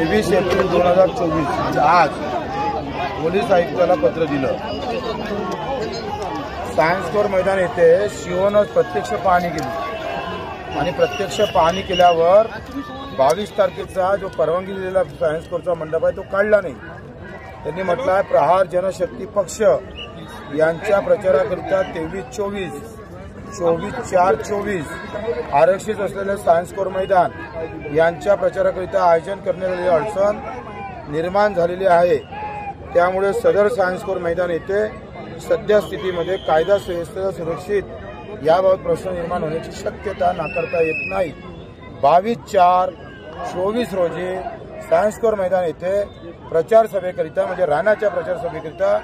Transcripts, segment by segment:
23 April 2024 आज police आयुक्ताला पत्र दिलं। सायन्स कोर मैदान येथे शिवनं प्रत्यक्ष पाहणी केली आणि प्रत्यक्ष पाहणी केल्यावर 22 तारखेचा जो परवानगी दिलेला सायन्स कोरचा मंडप आहे तो काढला नाही। त्यांनी म्हटलं आहे प्रहार जनशक्ती पक्ष यांच्या प्रचाराकरिता 23-24 24-4-24 आरक्षित असलेले सायन्स कोर मैदान यांच्या प्रचाराकरिता आयोजन करण्यात आलेली अडचण निर्माण झालेली आहे। त्यामुळे सदर सायन्स कोर मैदान येथे सध्या स्थितीमध्ये कायदा सुव्यवस्था सुरक्षित याबाबत प्रश्न निर्माण होण्याची शक्यता नाकारता येत नाही। 22-4-24 रोजी सायन्स कोर मैदान येथे प्रचार सभेकरिता म्हणजे राणाच्या प्रचार सभेकरिता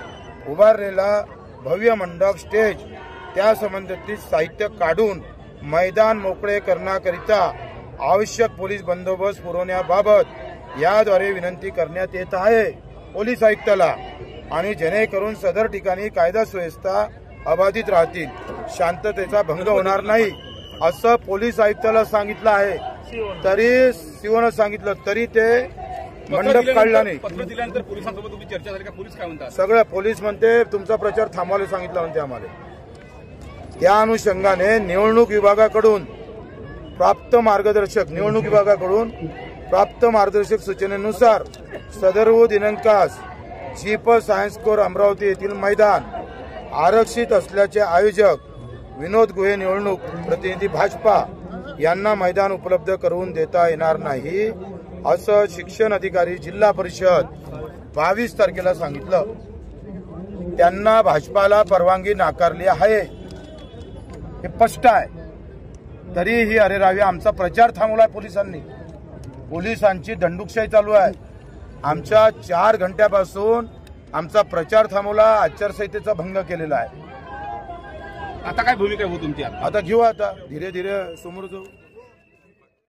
उभारलेला भव्य मंडप स्टेज त्या संबंधित साहित्य काढून मैदान मोकळे करण्याकरिता आवश्यक पोलीस बंदोबस्त पुरवण्याबाबत याद्वारे विनंती करण्यात येत आहे पोलीस आयुक्ताला, आणि जेणेकरून सदर ठिकाणी कायदा सुव्यवस्था अबाधित राहतील, शांततेचा भंग होणार नाही असं पोलीस आयुक्ताला सांगितलं आहे। तरी शिवनं सांगितलं तरी ते मंडप काढला नाही। पत्र दिल्यानंतर पोलिसांसोबत तुमची चर्चा झाली का? पोलीस काय म्हणतात? सगळं पोलीस म्हणते तुमचा प्रचार थांबवायला सांगितलं म्हणते आम्हाला। त्या अनुषंगाने निवडणूक विभागाकडून प्राप्त मार्गदर्शक सूचनेनुसार सदर्भ दिनांकास जीप सायन्स कोर अमरावती येथील मैदान आरक्षित असल्याचे आयोजक विनोद गुहे निवडणूक प्रतिनिधी भाजपा यांना मैदान उपलब्ध करून देता येणार नाही असं शिक्षण अधिकारी जिल्हा परिषद 22 तारखेला सांगितलं। त्यांना भाजपाला परवानगी नाकारली आहे हे स्पष्ट आहे। तरीही अरे रावी आमचा प्रचार थांबवलाय पोलिसांनी। पोलिसांची दंडुकशाही चालू आहे। आमच्या 4 घंट्यापासून आमचा प्रचार थांबवला, आचारसंहितेचा भंग केलेला आहे। आता काय भूमिका आहे तुमची? आता घेऊ, आता धीरे धीरे समोर जाऊ।